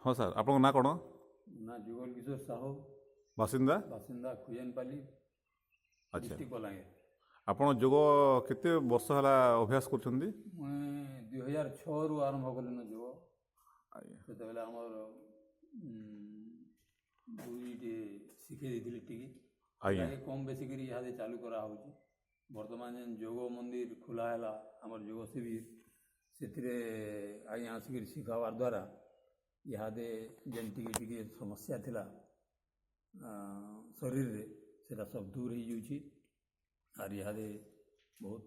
ହଁ ସାର୍ ଆପଣଙ୍କ ନାଁ କ'ଣ? ନା ଯୁଗଲ କିଶୋର ସାହୁ, ବାସିନ୍ଦା? ବାସିନ୍ଦା ଖୁଜନପାଲି, ଆଚ୍ଛା, ଡିଷ୍ଟ୍ରିକ୍ଟ ବଲାଙ୍ଗୀର। ଆପଣ ଯୋଗ କେତେ ବର୍ଷ ହେଲା ଅଭ୍ୟାସ କରୁଛନ୍ତି? ମୁଇଁ 2006ରୁ ଆରମ୍ଭ କଲିନ ଯୋଗ। ଆଜ୍ଞା ସେତେବେଳେ ଆମର ଗୁରୁଟେ ଶିଖେଇ ଦେଇଥିଲେ ଟିକେ ଆଜ୍ଞା କମ୍ ବେଶୀ କରି ଇହାଦେ ଚାଲୁ କରାହେଉଛି। ବର୍ତ୍ତମାନ ଯେନ୍ ଯୋଗ ମନ୍ଦିର ଖୋଲା ହେଲା ଆମର ଯୋଗ ଶିବିର, ସେଥିରେ ଆଜ୍ଞା ଆସିକିରି ଶିଖାବାର ଦ୍ୱାରା ଇହାଦେ ଯେନ୍ ଟିକେ ଟିକେ ସମସ୍ୟା ଥିଲା ଶରୀରରେ ସେଟା ସବୁ ଦୂର ହେଇଯାଉଛି। ଆର୍ ଇହାଦେ ବହୁତ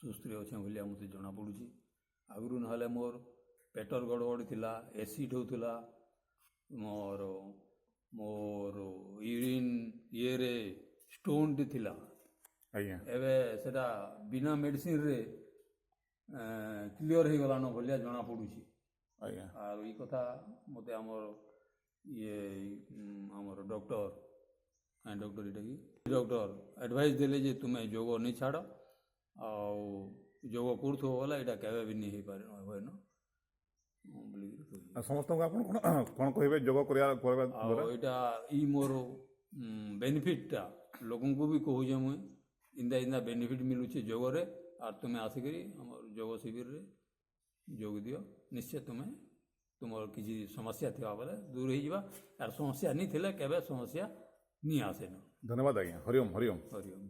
ସୁସ୍ଥରେ ଅଛେ ଭଳିଆ ମୋତେ ଜଣାପଡ଼ୁଛି। ଆଗରୁ ନହେଲେ ମୋର ପେଟର ଗଡ଼ବଡ଼ ଥିଲା, ଏସିଡ଼୍ ହେଉଥିଲା, ମୋର ୟୁରିନ୍ ଇଏରେ ଷ୍ଟୋନ୍ଟି ଥିଲା। ଆଜ୍ଞା ଏବେ ସେଟା ବିନା ମେଡ଼ିସିନ୍ରେ କ୍ଲିଅର୍ ହେଇଗଲାନ ଭଳିଆ ଜଣାପଡ଼ୁଛି। ଆଜ୍ଞା ଆଉ ଏଇ କଥା ମୋତେ ଆମର ଆମର ଡକ୍ଟର ଏଟାକି ଡକ୍ଟର ଆଡ଼ଭାଇସ୍ ଦେଲେ ଯେ ତୁମେ ଯୋଗ ନେଇ ଛାଡ଼, ଆଉ ଯୋଗ କରୁଥିବ ବୋଲେ ଏଇଟା କେବେ ବି ନେଇ ହେଇପାରେ ହୁଏନ ବୋଲିକିରି କହିଲେ। ଆଉ ସମସ୍ତଙ୍କୁ ଆପଣ କ'ଣ କ'ଣ କହିବେ ଯୋଗ କରିବା ଆଉ ଏଇଟା ମୋର ବେନିଫିଟ୍ଟା ଲୋକଙ୍କୁ ବି କହୁଛେ ମୁଇଁ, ଇନ୍ତା ବେନିଫିଟ୍ ମିଳୁଛି ଯୋଗରେ। ଆର୍ ତୁମେ ଆସିକରି ଆମର ଯୋଗ ଶିବିରରେ ଯୋଗ ଦିଅ, ନିଶ୍ଚୟ ତୁମର କିଛି ସମସ୍ୟା ଥିବା ବେଲେ ଦୂର ହେଇଯିବା। ଆର୍ ସମସ୍ୟା ନି ଥିଲେ କେବେ ସମସ୍ୟା ନି ଆସେନ। ଧନ୍ୟବାଦ ଆଜ୍ଞା। ହରିଓମ୍ ହରିଓମ୍। ହରିଓମ୍।